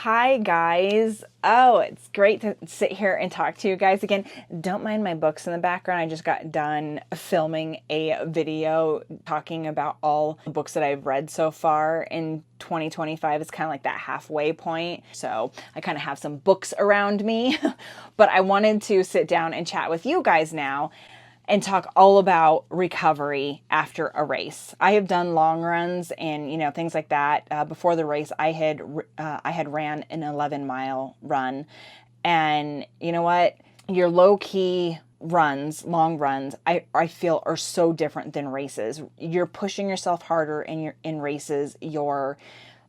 Hi guys. Oh, it's great to sit here and talk to you guys again. Don't mind my books in the background. I just got done filming a video talking about all the books that I've read so far in 2025. It's kind of like that halfway point. So I kind of have some books around me, but I wanted to sit down and chat with you guys now and talk all about recovery after a race. I have done long runs and things like that. Before the race, I had ran an 11-mile run, and you know what? Your low key runs, long runs, I feel are so different than races. You're pushing yourself harder, and in races, you're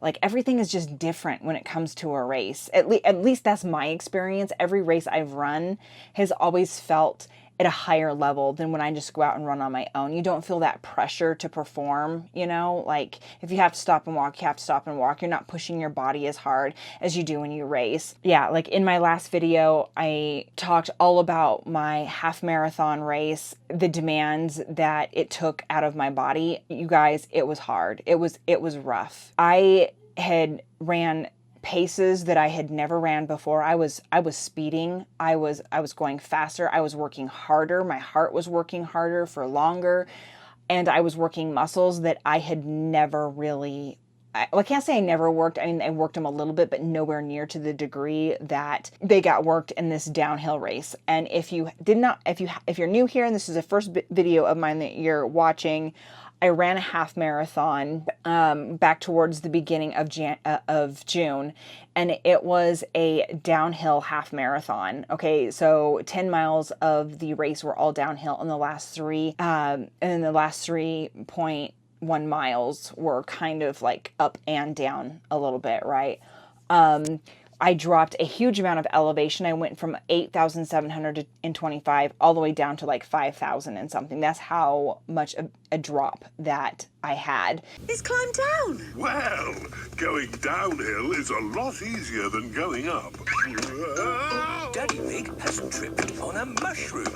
like, everything is just different when it comes to a race. At least that's my experience. Every race I've run has always felt at a higher level than when I just go out and run on my own. You don't feel that pressure to perform, like if you have to stop and walk, you have to stop and walk. You're not pushing your body as hard as you do when you race. Yeah, like in my last video, I talked all about my half marathon race, the demands that it took out of my body. You guys, it was hard. It was rough. I had ran paces that I had never ran before. I was speeding. I was going faster. I was working harder. My heart was working harder for longer, and I was working muscles that I had never really, I can't say I never worked. I mean, I worked them a little bit, but nowhere near to the degree that they got worked in this downhill race. And if you're new here and this is the first video of mine that you're watching, I ran a half marathon back towards the beginning of June, and it was a downhill half marathon. Okay, so 10 miles of the race were all downhill, and the last 3.1 miles were kind of like up and down a little bit, right? I dropped a huge amount of elevation. I went from 8,725 all the way down to like 5,000 and something. That's how much a drop that I had. It's climbed down. Well, going downhill is a lot easier than going up. Daddy Pig has tripped on a mushroom.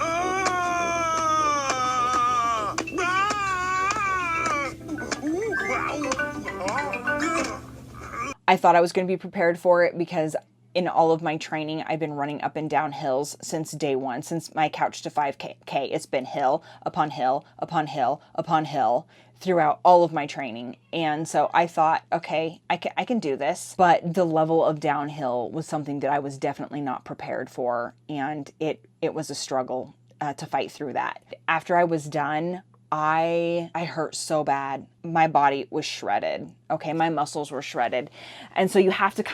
I thought I was going to be prepared for it because in all of my training, I've been running up and down hills since day one, since my couch to 5K. It's been hill upon hill upon hill upon hill throughout all of my training. And so I thought, okay, I can do this. But the level of downhill was something that I was definitely not prepared for. And it was a struggle to fight through that. After I was done, I hurt so bad. My body was shredded. Okay, my muscles were shredded. And so you have to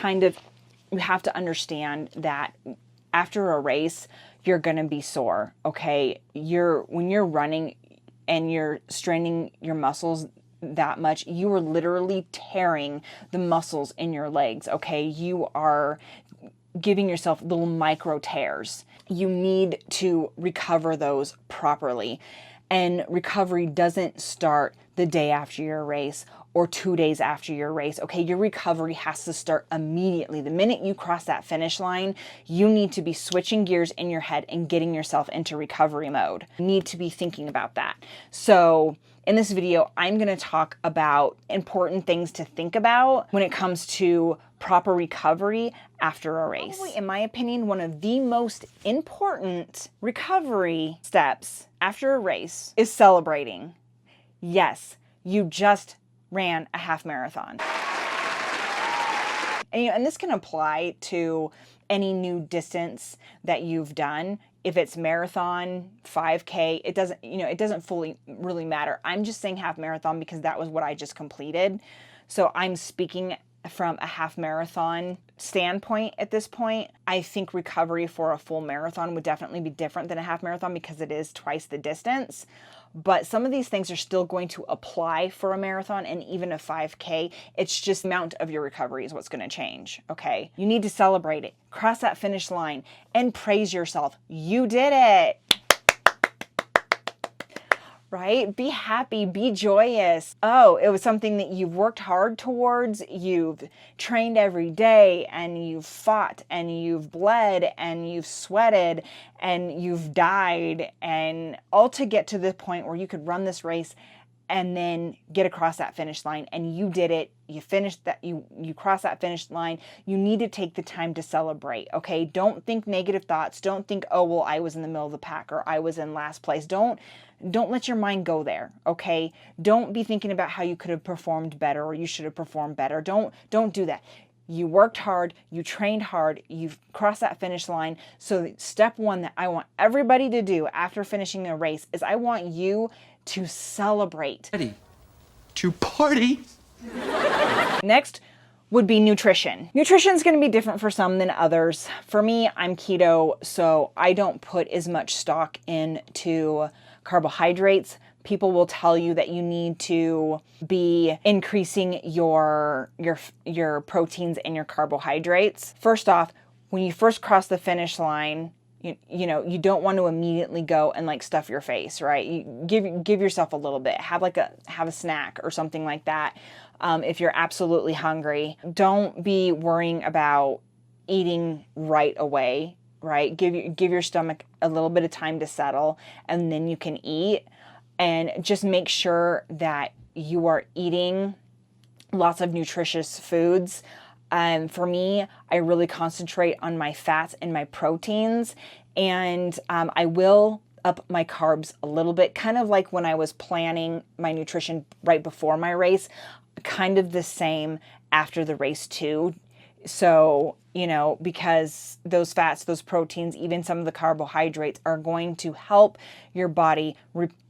understand that after a race, you're going to be sore. Okay, when you're running and you're straining your muscles that much, you are literally tearing the muscles in your legs. Okay, you are giving yourself little micro tears. You need to recover those properly. And recovery doesn't start the day after your race or 2 days after your race. Okay, your recovery has to start immediately. The minute you cross that finish line, you need to be switching gears in your head and getting yourself into recovery mode. You need to be thinking about that. So in this video, I'm going to talk about important things to think about when it comes to proper recovery after a race. Probably, in my opinion, one of the most important recovery steps after a race is celebrating. Yes, you just ran a half marathon. And this can apply to any new distance that you've done. If it's marathon, 5K, it doesn't fully really matter. I'm just saying half marathon because that was what I just completed. So I'm speaking from a half marathon standpoint at this point. I think recovery for a full marathon would definitely be different than a half marathon because it is twice the distance. But some of these things are still going to apply for a marathon and even a 5K. It's just the amount of your recovery is what's going to change, okay? You need to celebrate it. Cross that finish line and praise yourself. You did it. Right? Be happy, be joyous. Oh, it was something that you've worked hard towards. You've trained every day and you've fought and you've bled and you've sweated and you've died, and all to get to the point where you could run this race and then get across that finish line, and you did it. You finished that, you cross that finish line. You need to take the time to celebrate, okay? Don't think negative thoughts. Don't think, oh, well, I was in the middle of the pack, or I was in last place. Don't let your mind go there, okay? Don't be thinking about how you could have performed better, or you should have performed better. Don't do that. You worked hard, you trained hard, you've crossed that finish line. So step one that I want everybody to do after finishing a race is I want you to celebrate. Ready to party. Next would be nutrition. Nutrition is going to be different for some than others. For me, I'm keto, so I don't put as much stock into carbohydrates. People will tell you that you need to be increasing your proteins and your carbohydrates. First off, when you first cross the finish line, you don't want to immediately go and like stuff your face, right? You give yourself a little bit. Have a snack or something like that. If you're absolutely hungry, don't be worrying about eating right away, right? Give your stomach a little bit of time to settle, and then you can eat. And just make sure that you are eating lots of nutritious foods. For me, I really concentrate on my fats and my proteins, and I will up my carbs a little bit, kind of like when I was planning my nutrition right before my race, kind of the same after the race too. So, because those fats, those proteins, even some of the carbohydrates are going to help your body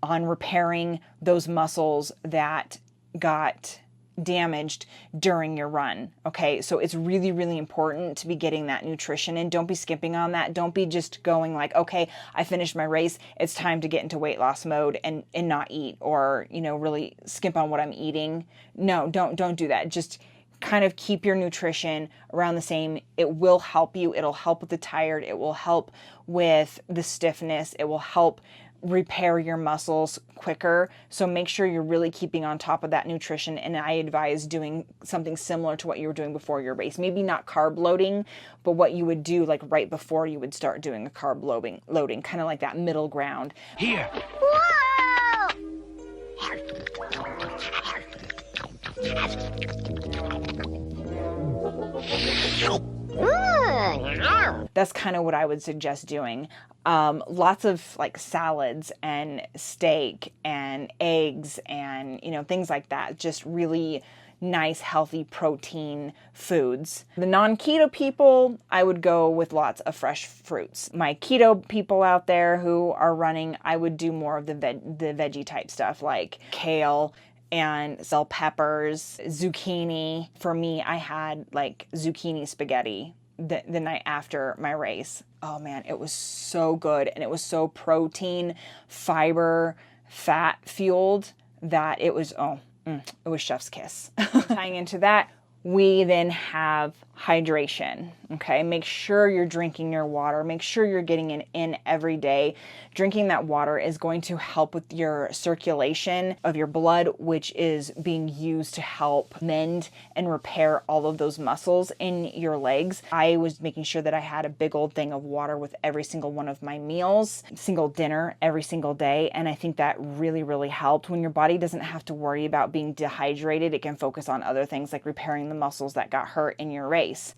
on repairing those muscles that got damaged during your run. Okay, so it's really, really important to be getting that nutrition, and don't be skipping on that. Don't be just going like, okay, I finished my race, it's time to get into weight loss mode and not eat, or, really skimp on what I'm eating. No, don't do that. Just kind of keep your nutrition around the same. It will help you. It'll help with the tired. It will help with the stiffness. It will help repair your muscles quicker. So make sure you're really keeping on top of that nutrition. And I advise doing something similar to what you were doing before your race. Maybe not carb loading, but what you would do like right before you would start doing a carb loading, kind of like that middle ground. Here. That's kind of what I would suggest doing. Lots of like salads and steak and eggs and, things like that. Just really nice, healthy protein foods. The non-keto people, I would go with lots of fresh fruits. My keto people out there who are running, I would do more of the veggie type stuff like kale and bell peppers, zucchini. For me, I had like zucchini spaghetti the night after my race. Oh man, it was so good, and it was so protein, fiber, fat fueled that it was it was chef's kiss. Tying into that, we then have hydration. Okay, make sure you're drinking your water. Make sure you're getting it in every day. Drinking that water is going to help with your circulation of your blood, which is being used to help mend and repair all of those muscles in your legs. I was making sure that I had a big old thing of water with every single one of my meals, single dinner every single day. And I think that really, really helped. When your body doesn't have to worry about being dehydrated, it can focus on other things like repairing the muscles that got hurt in your race.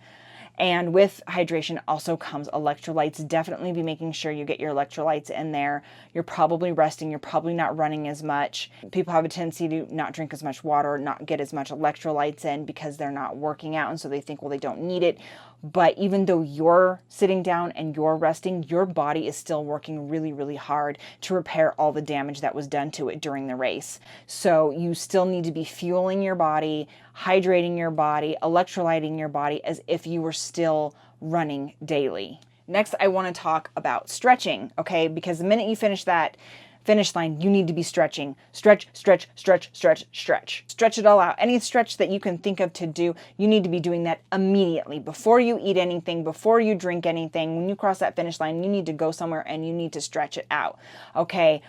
And with hydration also comes electrolytes. Definitely be making sure you get your electrolytes in there. You're probably resting. You're probably not running as much. People have a tendency to not drink as much water, not get as much electrolytes in because they're not working out. And so they think, well, they don't need it. But even though you're sitting down and you're resting, your body is still working really, really hard to repair all the damage that was done to it during the race. So you still need to be fueling your body, hydrating your body, electrolyting your body as if you were still running daily. Next, I want to talk about stretching, okay? Because the minute you finish that finish line, you need to be stretching. Stretch, stretch, stretch, stretch, stretch. Stretch it all out. Any stretch that you can think of to do, you need to be doing that immediately. Before you eat anything, before you drink anything, when you cross that finish line, you need to go somewhere and you need to stretch it out. Okay,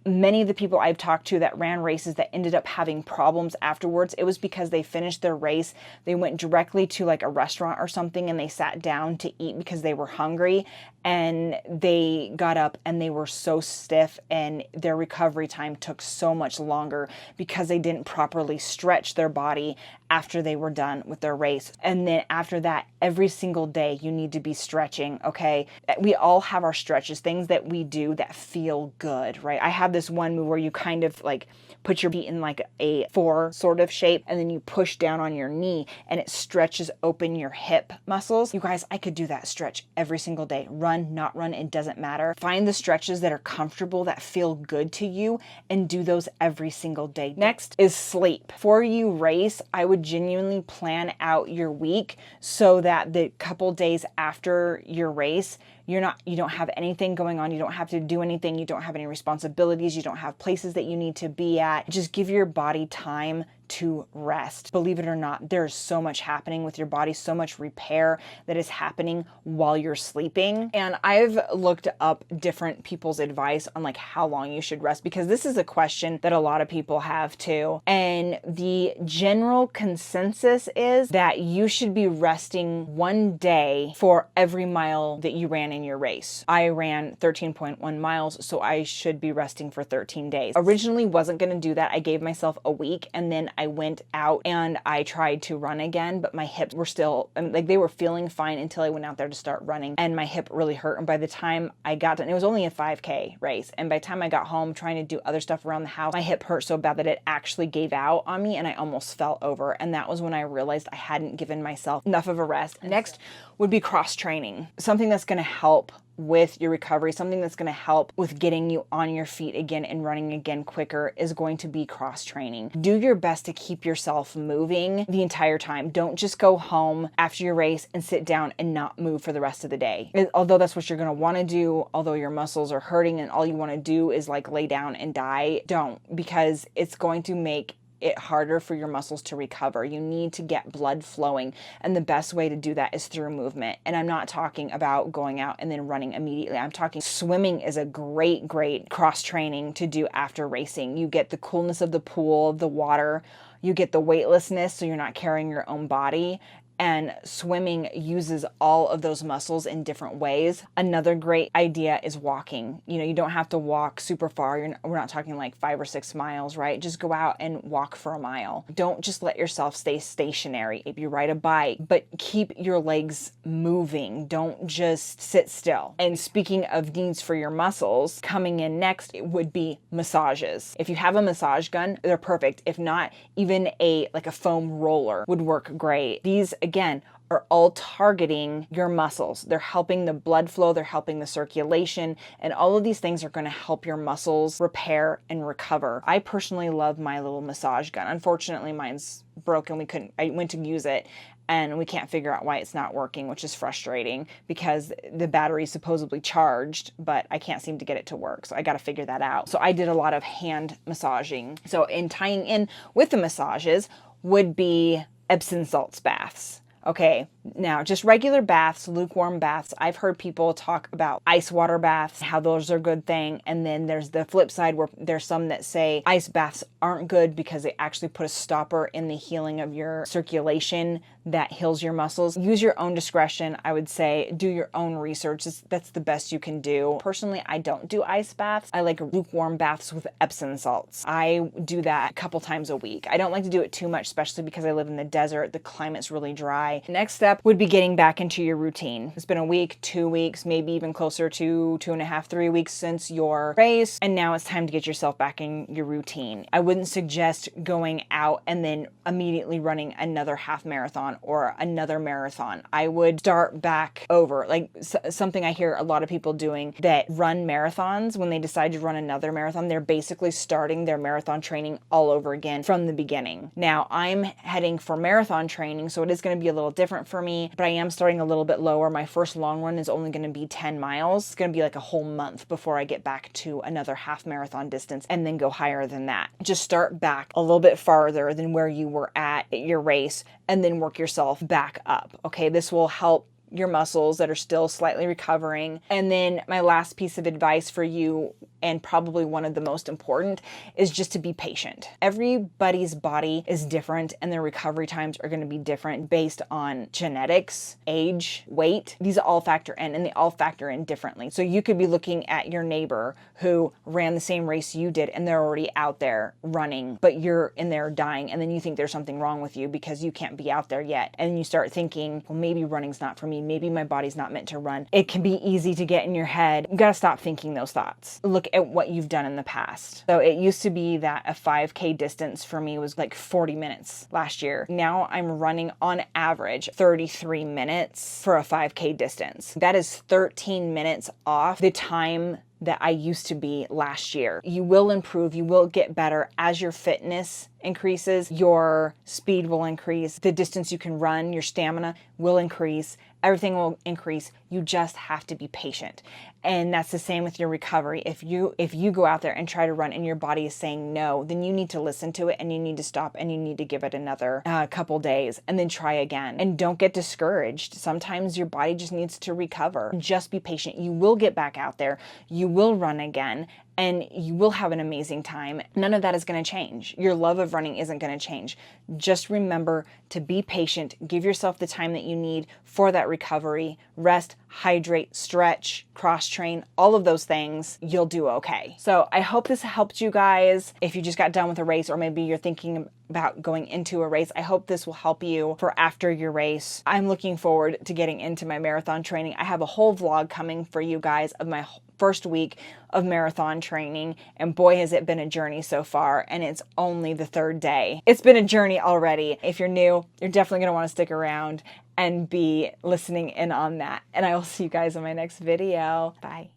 many of the people I've talked to that ran races that ended up having problems afterwards, it was because they finished their race, they went directly to like a restaurant or something and they sat down to eat because they were hungry, and they got up and they were so stiff and their recovery time took so much longer because they didn't properly stretch their body after they were done with their race. And then after that, every single day you need to be stretching, okay? We all have our stretches, things that we do that feel good, right? I have this one move where you kind of like put your feet in like a 4 sort of shape, and then you push down on your knee and it stretches open your hip muscles. You guys, I could do that stretch every single day. Run, not run, it doesn't matter. Find the stretches that are comfortable, that feel good to you, and do those every single day. Next is sleep. Before you race, I would genuinely plan out your week so that the couple days after your race, you don't have anything going on. You don't have to do anything. You don't have any responsibilities. You don't have places that you need to be at. Just give your body time to rest. Believe it or not, there's so much happening with your body, so much repair that is happening while you're sleeping. And I've looked up different people's advice on like how long you should rest, because this is a question that a lot of people have too. And the general consensus is that you should be resting 1 day for every mile that you ran in your race. I ran 13.1 miles, so I should be resting for 13 days. Originally wasn't going to do that. I gave myself a week, and then I went out and I tried to run again, but my hips were still, like, they were feeling fine until I went out there to start running, and my hip really hurt. And by the time I got done, it was only a 5K race, and by the time I got home trying to do other stuff around the house, my hip hurt so bad that it actually gave out on me and I almost fell over. And that was when I realized I hadn't given myself enough of a rest. Next would be cross training, something that's going to help with your recovery, something that's going to help with getting you on your feet again and running again quicker is going to be cross training. Do your best to keep yourself moving the entire time. Don't just go home after your race and sit down and not move for the rest of the day. Although that's what you're going to want to do, although your muscles are hurting and all you want to do is like lay down and die, don't, because it's going to make it harder for your muscles to recover. You need to get blood flowing, and the best way to do that is through movement. And I'm not talking about going out and then running immediately. I'm talking swimming is a great cross training to do after racing. You get the coolness of the pool, of the water, you get the weightlessness, so you're not carrying your own body. And swimming uses all of those muscles in different ways. Another great idea is walking. You know, you don't have to walk super far. We're not talking like 5 or 6 miles, right? Just go out and walk for a mile. Don't just let yourself stay stationary. If you ride a bike, but keep your legs moving. Don't just sit still. And speaking of needs for your muscles, coming in next, it would be massages. If you have a massage gun, they're perfect. If not, even a foam roller would work great. These, again, are all targeting your muscles. They're helping the blood flow, they're helping the circulation, and all of these things are going to help your muscles repair and recover. I personally love my little massage gun. Unfortunately, mine's broken. I went to use it and we can't figure out why it's not working, which is frustrating because the battery's supposedly charged, but I can't seem to get it to work. So I got to figure that out. So I did a lot of hand massaging. So in tying in with the massages would be Epsom salts baths. Okay, now just regular baths, lukewarm baths. I've heard people talk about ice water baths, how those are a good thing. And then there's the flip side where there's some that say ice baths aren't good because they actually put a stopper in the healing of your circulation that heals your muscles. Use your own discretion. I would say do your own research. That's the best you can do. Personally, I don't do ice baths. I like lukewarm baths with Epsom salts. I do that a couple times a week. I don't like to do it too much, especially because I live in the desert. The climate's really dry. Next step would be getting back into your routine. It's been a week, 2 weeks, maybe even closer to 2.5, 3 weeks since your race, and now it's time to get yourself back in your routine. I wouldn't suggest going out and then immediately running another half marathon or another marathon. I would start back over, like something I hear a lot of people doing that run marathons. When they decide to run another marathon, they're basically starting their marathon training all over again from the beginning. Now I'm heading for marathon training, so it is going to be a little different for me, but I am starting a little bit lower. My first long run is only going to be 10 miles. It's going to be like a whole month before I get back to another half marathon distance and then go higher than that. Just start back a little bit farther than where you were at your race and then work yourself back up. Okay, this will help your muscles that are still slightly recovering. And then my last piece of advice for you and probably one of the most important, is just to be patient. Everybody's body is different and their recovery times are going to be different based on genetics, age, weight. These all factor in, and they all factor in differently. So you could be looking at your neighbor who ran the same race you did and they're already out there running, but you're in there dying, and then you think there's something wrong with you because you can't be out there yet. And you start thinking, well, maybe running's not for me. Maybe my body's not meant to run. It can be easy to get in your head. You got to stop thinking those thoughts. Look at what you've done in the past. So it used to be that a 5K distance for me was like 40 minutes last year. Now I'm running on average 33 minutes for a 5K distance. That is 13 minutes off the time that I used to be last year. You will improve, you will get better as your fitness increases, your speed will increase, the distance you can run, your stamina will increase, everything will increase. You just have to be patient. And that's the same with your recovery. If you go out there and try to run and your body is saying no, then you need to listen to it and you need to stop and you need to give it another couple days and then try again. And don't get discouraged. Sometimes your body just needs to recover. Just be patient. You will get back out there. You will run again. And you will have an amazing time. None of that is going to change. Your love of running isn't going to change. Just remember to be patient. Give yourself the time that you need for that recovery. Rest, hydrate, stretch, cross-train, all of those things. You'll do okay. So I hope this helped you guys. If you just got done with a race, or maybe you're thinking about going into a race, I hope this will help you for after your race. I'm looking forward to getting into my marathon training. I have a whole vlog coming for you guys of my first week of marathon training, and boy has it been a journey so far, and it's only the third day. It's been a journey already. If you're new, you're definitely going to want to stick around and be listening in on that. And I will see you guys in my next video. Bye.